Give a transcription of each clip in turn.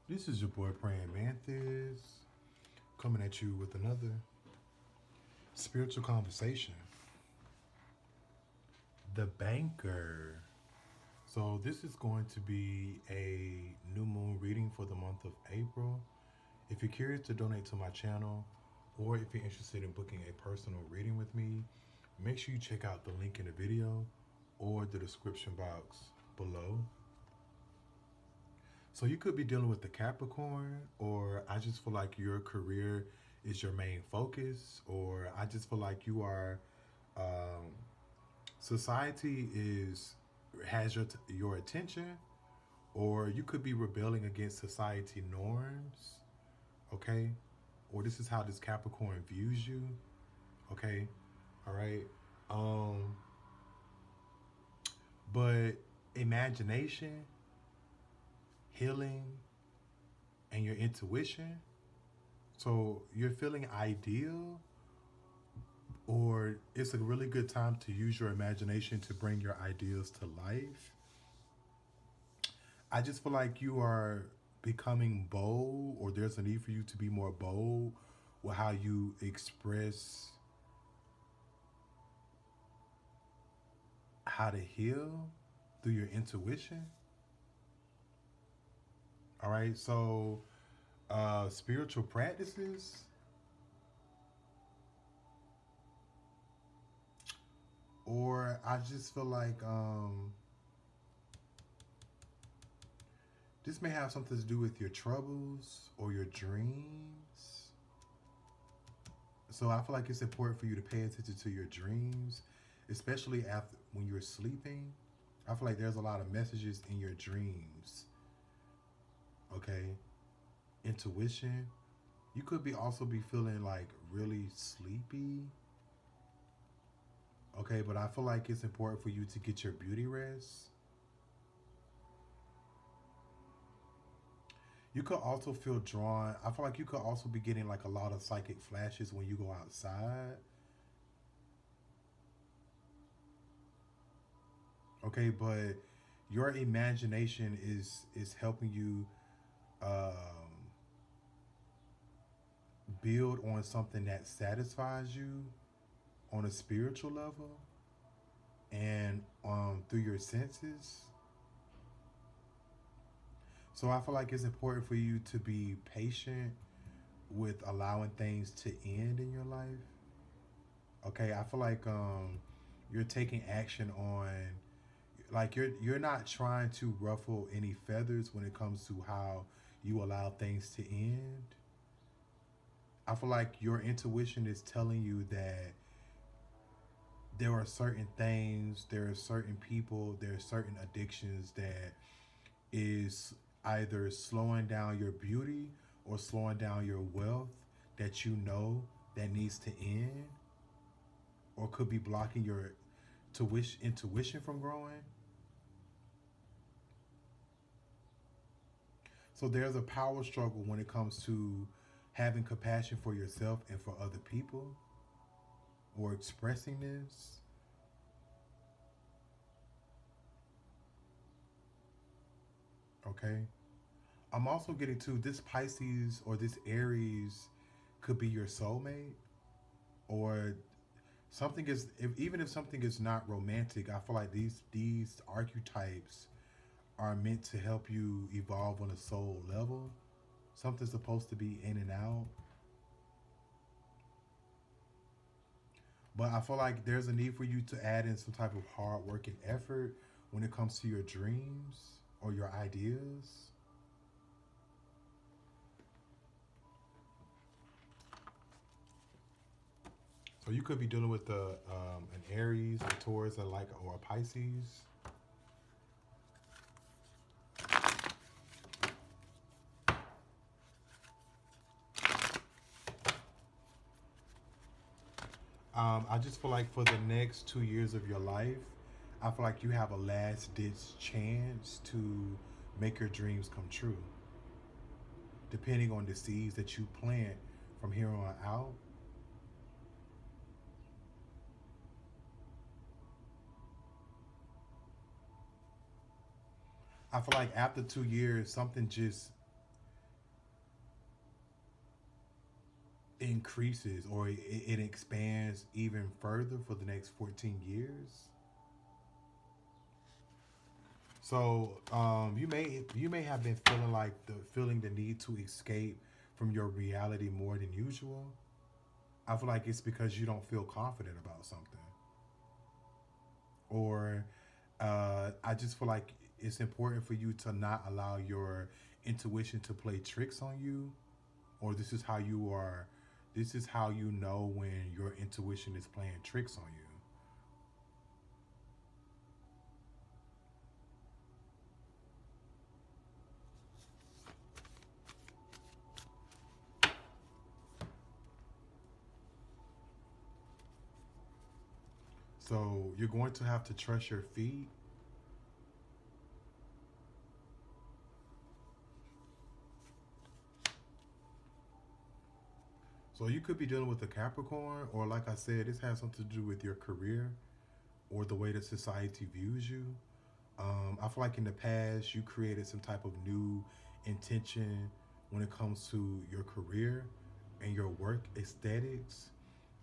This is your boy Praying Manthis coming at you with another spiritual conversation. The Banker. So, this is going to be a new moon reading for the month of April. If you're curious to donate to my channel, or if you're interested in booking a personal reading with me, make sure you check out the link in the video or the description box below. So you could be dealing with the Capricorn, or I just feel like your career is your main focus, or I just feel like you are, um, society is has your attention, or you could be rebelling against society norms. Okay, or this is how this Capricorn views you. Okay, all right. Um, but imagination, healing, and your intuition. So you're feeling ideal, or it's a really good time to use your imagination to bring your ideas to life. I just feel like you are becoming bold, or there's a need for you to be more bold with how you express how to heal through your intuition. All right, so spiritual practices, or I just feel like this may have something to do with your troubles or your dreams. So I feel like it's important for you to pay attention to your dreams, especially after when you're sleeping. I feel like there's a lot of messages in your dreams. Okay, intuition. You could be also be feeling like really sleepy. Okay, but I feel like it's important for you to get your beauty rest. You could also feel drawn. I feel like you could also be getting like a lot of psychic flashes when you go outside. Okay, but your imagination is helping you um, build on something that satisfies you on a spiritual level and through your senses. So I feel like it's important for you to be patient with allowing things to end in your life. Okay, I feel like you're taking action on, like, you're not trying to ruffle any feathers when it comes to how you allow things to end. I feel like your intuition is telling you that there are certain things, there are certain people, there are certain addictions that is either slowing down your beauty or slowing down your wealth that you know that needs to end, or could be blocking your intuition from growing. So there's a power struggle when it comes to having compassion for yourself and for other people, or expressing this. Okay. I'm also getting to this Pisces or this Aries could be your soulmate, or something is, even if something is not romantic, I feel like these archetypes are meant to help you evolve on a soul level. Something's supposed to be in and out. But I feel like there's a need for you to add in some type of hard work and effort when it comes to your dreams or your ideas. So you could be dealing with an Aries, a Taurus, or a Pisces. I just feel like for the next 2 years of your life, I feel like you have a last ditch chance to make your dreams come true. Depending on the seeds that you plant from here on out. I feel like after 2 years, something just increases or it expands even further for the next 14 years. So you may have been feeling like the need to escape from your reality more than usual. I feel like it's because you don't feel confident about something, or I just feel like it's important for you to not allow your intuition to play tricks on you, or this is how you are. This is how you know when your intuition is playing tricks on you. So you're going to have to trust your feet. So you could be dealing with a Capricorn, or like I said, this has something to do with your career or the way that society views you. I feel like in the past you created some type of new intention when it comes to your career and your work aesthetics.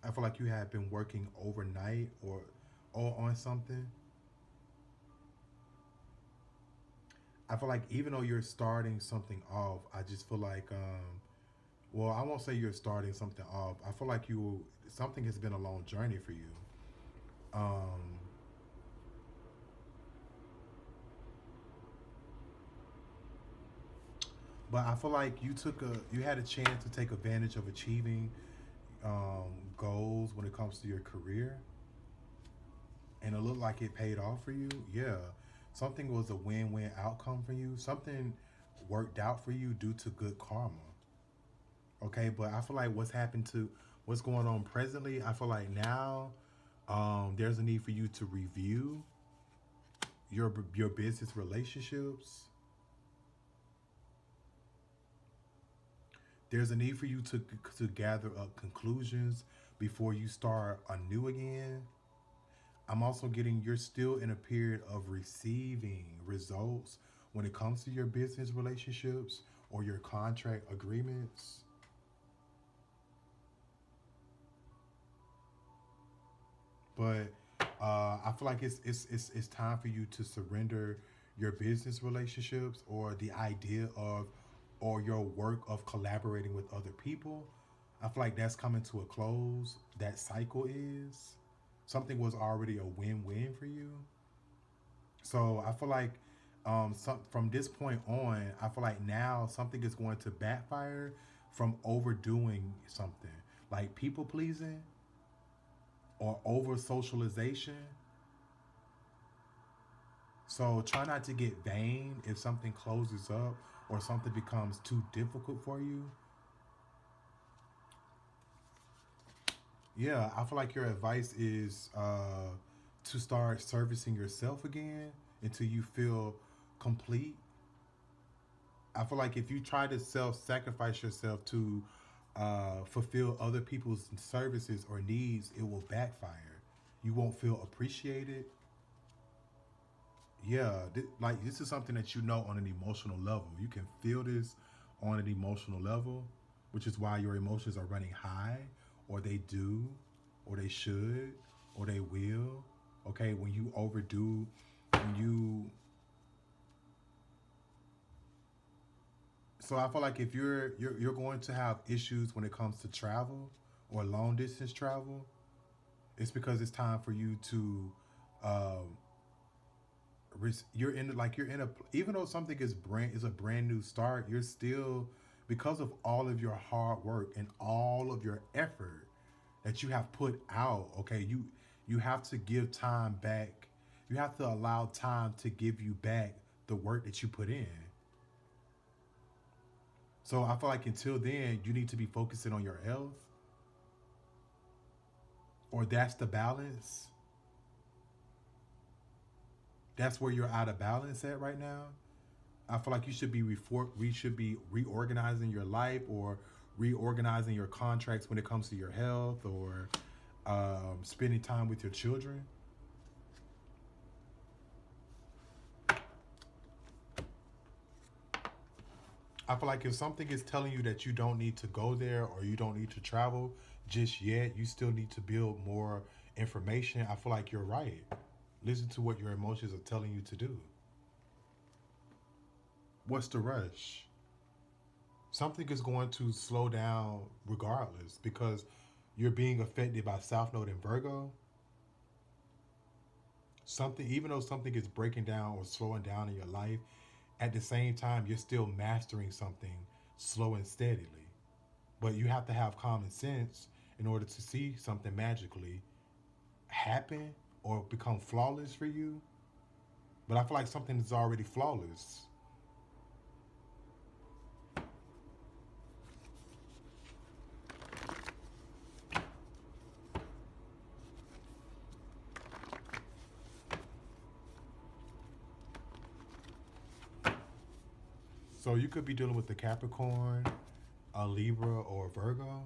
I feel like you have been working overnight or on something. I feel like even though you're starting something off, I just feel like well, I won't say you're starting something off. I feel like you something has been a long journey for you. Um, but I feel like you had a chance to take advantage of achieving goals when it comes to your career, and it looked like it paid off for you. Yeah, something was a win-win outcome for you. Something worked out for you due to good karma. Okay, but I feel like what's going on presently. I feel like now there's a need for you to review your business relationships. There's a need for you to gather up conclusions before you start anew again. I'm also getting you're still in a period of receiving results when it comes to your business relationships or your contract agreements. But I feel like it's time for you to surrender your business relationships or the idea of or your work of collaborating with other people. I feel like that's coming to a close. That cycle is something was already a win-win for you. So I feel like from this point on, I feel like now something is going to backfire from overdoing something like people pleasing or over socialization. So try not to get vain if something closes up or something becomes too difficult for you. Yeah, I feel like your advice is to start servicing yourself again until you feel complete. I feel like if you try to self-sacrifice yourself to fulfill other people's services or needs, it will backfire. You won't feel appreciated. Yeah, like this is something that you know on an emotional level. You can feel this on an emotional level, which is why your emotions are running high, or they do, or they should, or they will. Okay, when you overdo, when you so I feel like if you're going to have issues when it comes to travel or long distance travel, it's because it's time for you to um, you're in a even though something is a brand new start, you're still because of all of your hard work and all of your effort that you have put out. Okay, you have to give time back. You have to allow time to give you back the work that you put in. So I feel like until then, you need to be focusing on your health, or that's the balance. That's where you're out of balance at right now. I feel like we should be reorganizing your life or reorganizing your contracts when it comes to your health or spending time with your children. I feel like if something is telling you that you don't need to go there or you don't need to travel just yet, you still need to build more information. I feel like you're right. Listen to what your emotions are telling you to do. What's the rush? Something is going to slow down regardless because you're being affected by South Node and Virgo. Something, even though something is breaking down or slowing down in your life, at the same time, you're still mastering something slow and steadily. But you have to have common sense in order to see something magically happen or become flawless for you. But I feel like something is already flawless. So you could be dealing with the Capricorn, a Libra, or a Virgo.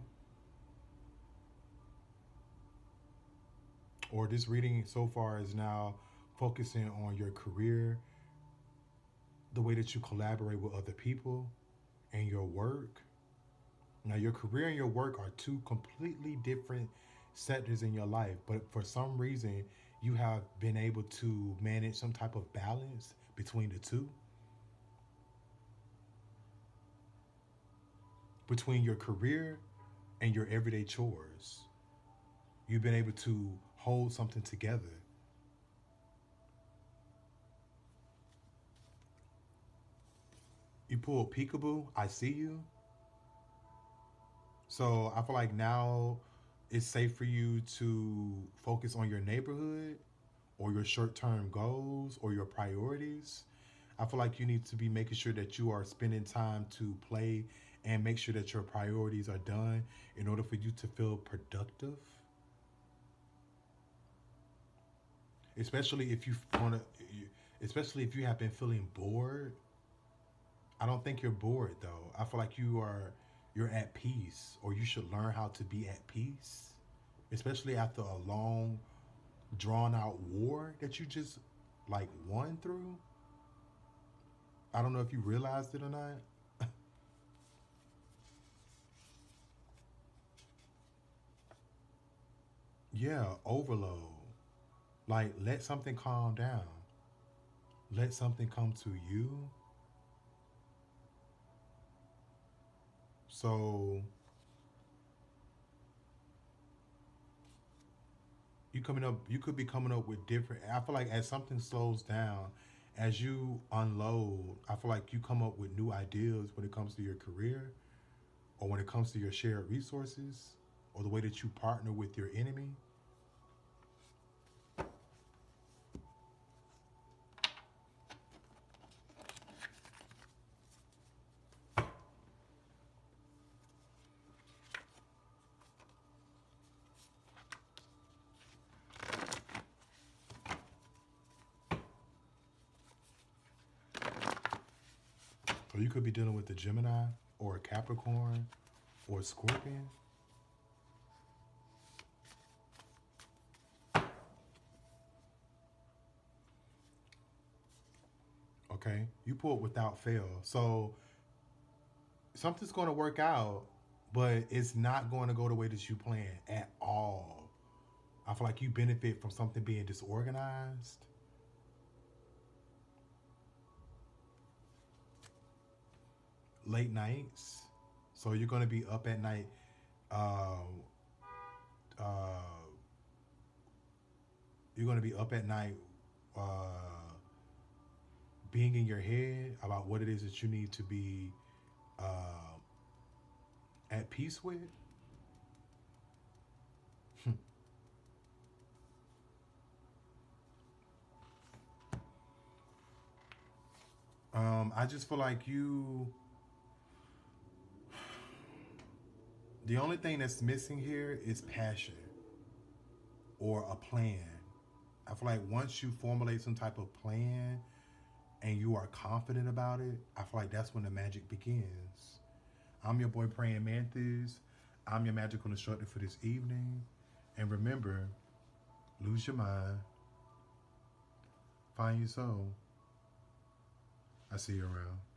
Or this reading so far is now focusing on your career, the way that you collaborate with other people, and your work. Now, your career and your work are two completely different sectors in your life, but for some reason, you have been able to manage some type of balance between the two, between your career and your everyday chores. You've been able to hold something together. You pull peekaboo, I see you. So I feel like now it's safe for you to focus on your neighborhood or your short term goals or your priorities. I feel like you need to be making sure that you are spending time to play and make sure that your priorities are done in order for you to feel productive. Especially if you want to, especially if you have been feeling bored. I don't think you're bored though. I feel like you're at peace, or you should learn how to be at peace, especially after a long, drawn out war that you just like won through. I don't know if you realized it or not. Yeah, overload. Like let something calm down. Let something come to you. So you could be coming up with different. I feel like as something slows down, as you unload, I feel like you come up with new ideas when it comes to your career or when it comes to your shared resources or the way that you partner with your enemy. So you could be dealing with a Gemini or a Capricorn or a Scorpion. Okay, you pulled without fail. So something's going to work out, but it's not going to go the way that you plan at all. I feel like you benefit from something being disorganized. Late nights. So you're going to be up at night. Uh, uh, you're going to be up at night being in your head about what it is that you need to be uh, at peace with. I just feel like the only thing that's missing here is passion or a plan. I feel like once you formulate some type of plan and you are confident about it, I feel like that's when the magic begins. I'm your boy Praying Mantis. I'm your magical instructor for this evening. And remember, lose your mind, find your soul. I see you around.